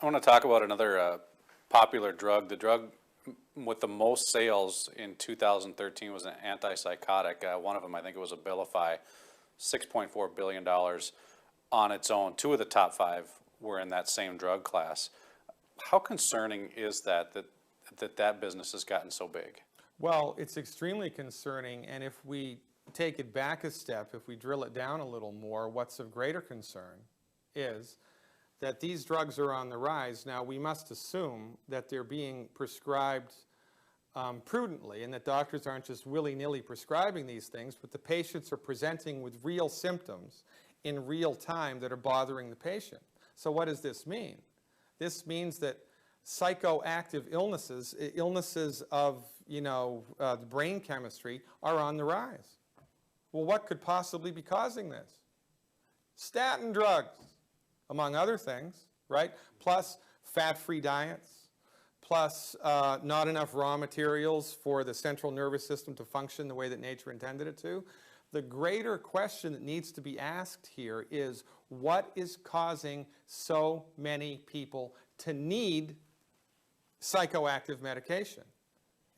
I want to talk about another popular drug. The drug with the most sales in 2013 was an antipsychotic. One of them, I think it was Abilify, $6.4 billion on its own. Two of the top five were in that same drug class. How concerning is that business has gotten so big? Well, it's extremely concerning, and if we take it back a step, if we drill it down a little more, what's of greater concern is that these drugs are on the rise. Now, we must assume that they're being prescribed prudently and that doctors aren't just willy-nilly prescribing these things, but the patients are presenting with real symptoms in real time that are bothering the patient. So what does this mean? This means that psychoactive illnesses, illnesses of, the brain chemistry, are on the rise. Well, what could possibly be causing this? Statin drugs, among other things, right? Plus fat-free diets, plus not enough raw materials for the central nervous system to function the way that nature intended it to. The greater question that needs to be asked here is, what is causing so many people to need psychoactive medication?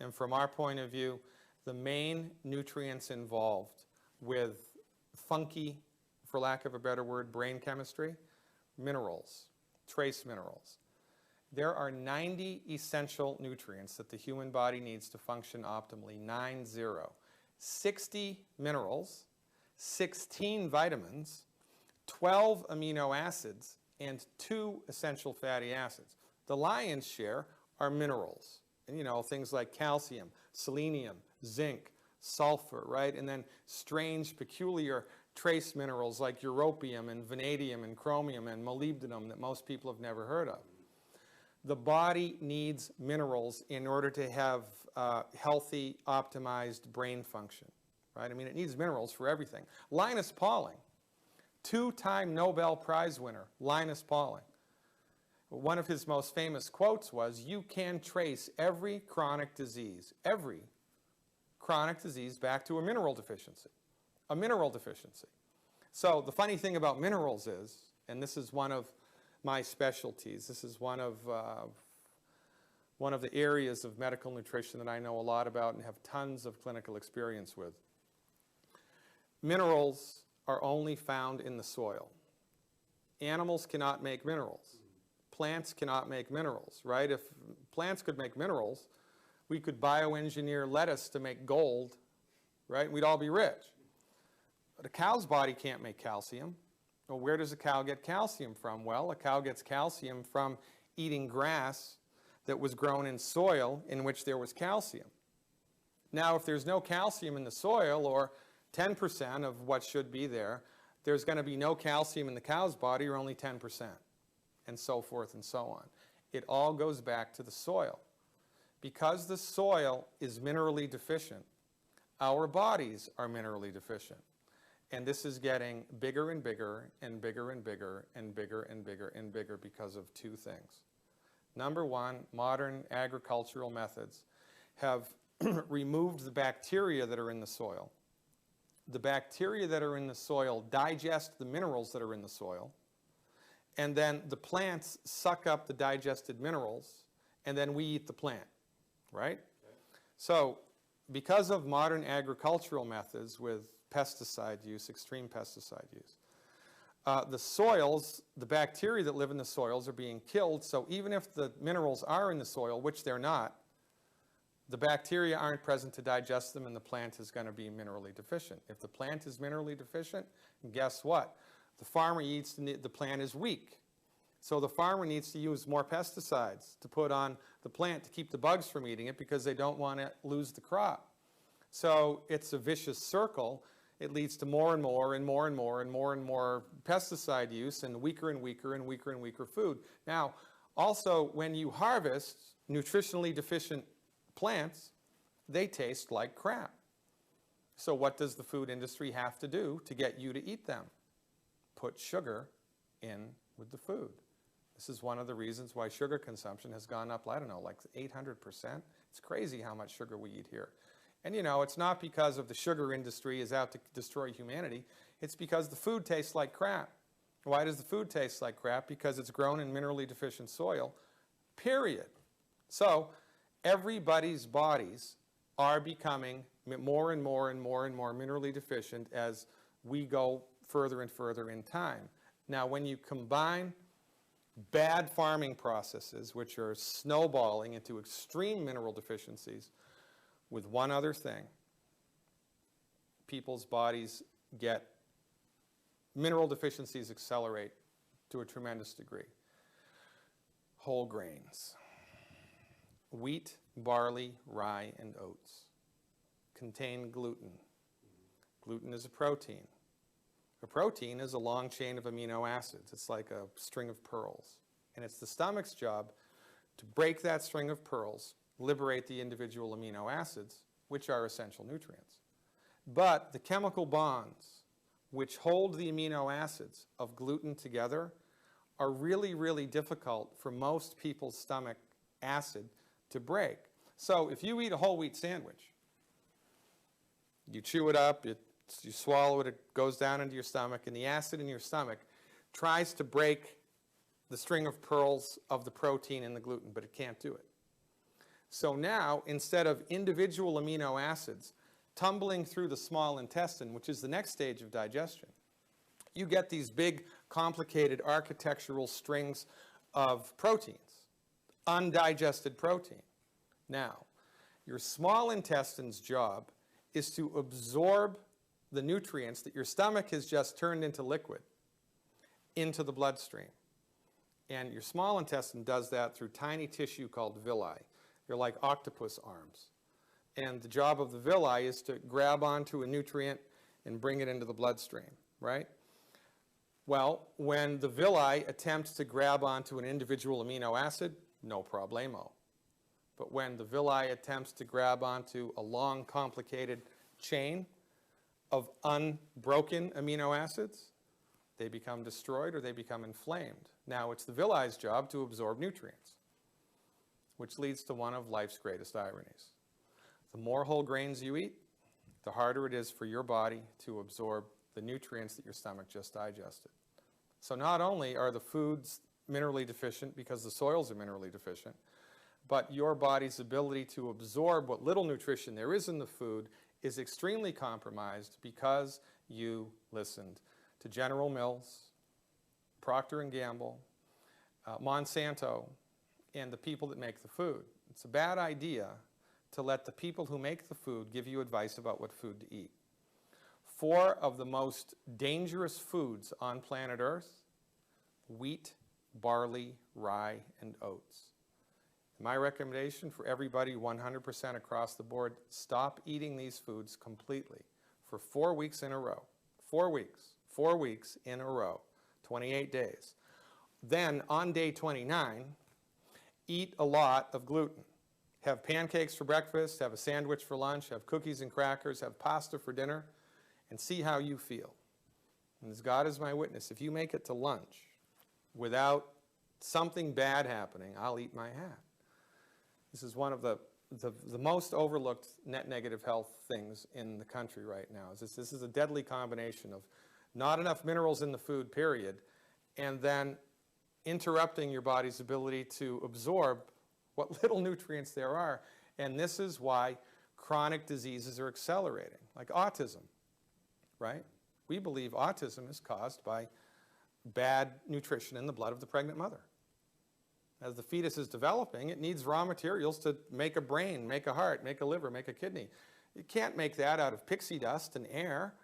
And from our point of view, the main nutrients involved with funky, for lack of a better word, brain chemistry, minerals, trace minerals. There are 90 essential nutrients that the human body needs to function optimally, 90. 60 minerals, 16 vitamins, 12 amino acids, and 2 essential fatty acids. The lion's share are minerals, and things like calcium, selenium, zinc, sulfur, right? And then strange, peculiar trace minerals like europium and vanadium and chromium and molybdenum that most people have never heard of. The body needs minerals in order to have healthy, optimized brain function, right? I mean, it needs minerals for everything. Linus Pauling, two-time Nobel Prize winner, Linus Pauling. One of his most famous quotes was, "You can trace every chronic disease back to a mineral deficiency." A mineral deficiency. So the funny thing about minerals is, and this is one of my specialties, this is one of the areas of medical nutrition that I know a lot about and have tons of clinical experience with. Minerals are only found in the soil. Animals cannot make minerals. Plants cannot make minerals, right? If plants could make minerals, we could bioengineer lettuce to make gold, right? We'd all be rich. But a cow's body can't make calcium. Well, where does a cow get calcium from? Well, a cow gets calcium from eating grass that was grown in soil in which there was calcium. Now, if there's no calcium in the soil, or 10% of what should be there, there's going to be no calcium in the cow's body, or only 10%, and so forth and so on. It all goes back to the soil. Because the soil is minerally deficient, our bodies are minerally deficient. And this is getting bigger and bigger and bigger and bigger and bigger and bigger and bigger because of two things. Number one, modern agricultural methods have removed the bacteria that are in the soil. The bacteria that are in the soil digest the minerals that are in the soil, and then the plants suck up the digested minerals, and then we eat the plant, right? Okay. So because of modern agricultural methods with pesticide use, extreme pesticide use, the soils, the bacteria that live in the soils are being killed, so even if the minerals are in the soil, which they're not, the bacteria aren't present to digest them, and the plant is going to be minerally deficient. If the plant is minerally deficient, guess what? The farmer eats, the plant is weak. So the farmer needs to use more pesticides to put on the plant to keep the bugs from eating it, because they don't want to lose the crop. So it's a vicious circle. It leads to more and more and more and more and more and more pesticide use, and weaker and weaker and weaker and weaker food. Now, also, when you harvest nutritionally deficient plants, they taste like crap. So what does the food industry have to do to get you to eat them? Put sugar in with the food. This is one of the reasons why sugar consumption has gone up, I don't know, like 800%. It's crazy how much sugar we eat here. And it's not because of the sugar industry is out to destroy humanity. It's because the food tastes like crap. Why does the food taste like crap? Because it's grown in minerally deficient soil, period. So everybody's bodies are becoming more and more and more and more minerally deficient as we go further and further in time. Now, when you combine bad farming processes, which are snowballing into extreme mineral deficiencies, with one other thing, people's bodies get mineral deficiencies accelerate to a tremendous degree. Whole grains. Wheat, barley, rye, and oats contain gluten. Gluten is a protein. A protein is a long chain of amino acids. It's like a string of pearls. And it's the stomach's job to break that string of pearls, liberate the individual amino acids, which are essential nutrients. But the chemical bonds which hold the amino acids of gluten together are really, really difficult for most people's stomach acid to break. So if you eat a whole wheat sandwich, you chew it up, you swallow it, it goes down into your stomach, and the acid in your stomach tries to break the string of pearls of the protein in the gluten, but it can't do it. So now, instead of individual amino acids tumbling through the small intestine, which is the next stage of digestion, you get these big, complicated architectural strings of proteins, undigested protein. Now, your small intestine's job is to absorb the nutrients that your stomach has just turned into liquid into the bloodstream. And your small intestine does that through tiny tissue called villi. They're like octopus arms. And the job of the villi is to grab onto a nutrient and bring it into the bloodstream, right? Well, when the villi attempts to grab onto an individual amino acid, no problemo. But when the villi attempts to grab onto a long, complicated chain of unbroken amino acids, they become destroyed or they become inflamed. Now, it's the villi's job to absorb nutrients, which leads to one of life's greatest ironies. The more whole grains you eat, the harder it is for your body to absorb the nutrients that your stomach just digested. So not only are the foods minerally deficient because the soils are minerally deficient, but your body's ability to absorb what little nutrition there is in the food is extremely compromised because you listened to General Mills, Procter & Gamble, Monsanto, and the people that make the food. It's a bad idea to let the people who make the food give you advice about what food to eat. 4 of the most dangerous foods on planet Earth: wheat, barley, rye, and oats. My recommendation for everybody 100% across the board: stop eating these foods completely for 4 weeks in a row. 4 weeks. 4 weeks in a row. 28 days. Then on day 29, eat a lot of gluten. Have pancakes for breakfast, have a sandwich for lunch, have cookies and crackers, have pasta for dinner, and see how you feel. And as God is my witness, if you make it to lunch without something bad happening, I'll eat my hat. This is one of the most overlooked net negative health things in the country right now. This is a deadly combination of not enough minerals in the food, period, and then interrupting your body's ability to absorb what little nutrients there are. And this is why chronic diseases are accelerating, like autism, right? We believe autism is caused by bad nutrition in the blood of the pregnant mother. As the fetus is developing, it needs raw materials to make a brain, make a heart, make a liver, make a kidney. You can't make that out of pixie dust and air.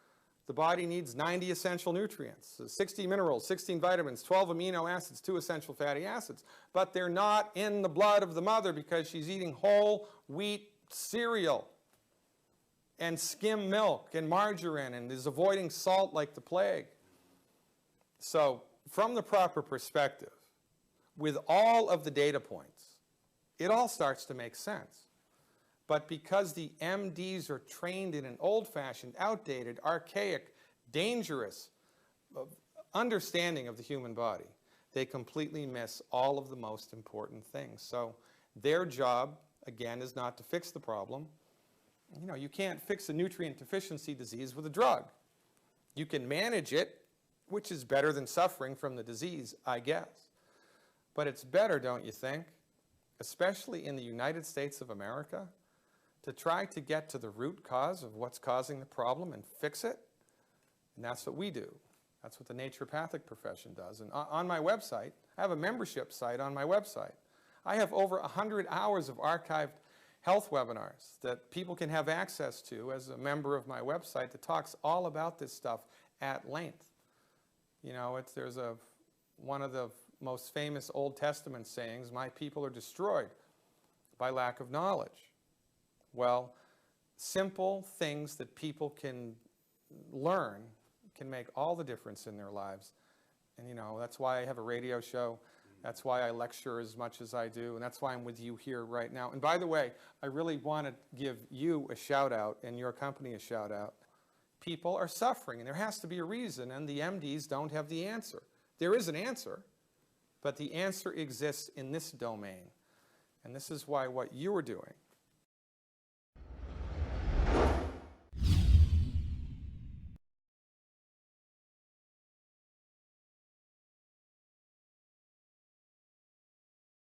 The body needs 90 essential nutrients, 60 minerals, 16 vitamins, 12 amino acids, 2 essential fatty acids. But they're not in the blood of the mother because she's eating whole wheat cereal and skim milk and margarine and is avoiding salt like the plague. So from the proper perspective, with all of the data points, it all starts to make sense. But because the MDs are trained in an old-fashioned, outdated, archaic, dangerous understanding of the human body, they completely miss all of the most important things. So their job, again, is not to fix the problem. You know, you can't fix a nutrient deficiency disease with a drug. You can manage it which is better than suffering from the disease, I guess. But it's better, don't you think, especially in the United States of America, to try to get to the root cause of what's causing the problem and fix it? And that's what we do. That's what the naturopathic profession does. And on my website, I have a membership site on my website. I have over 100 hours of archived health webinars that people can have access to as a member of my website that talks all about this stuff at length. You know, there's one of the most famous Old Testament sayings, my people are destroyed by lack of knowledge. Well, simple things that people can learn can make all the difference in their lives. And you know, that's why I have a radio show. That's why I lecture as much as I do, and that's why I'm with you here right now. And by the way, I really want to give you a shout out and your company a shout out. People are suffering, and there has to be a reason, and the MDs don't have the answer. There is an answer, but the answer exists in this domain. And this is why what you are doing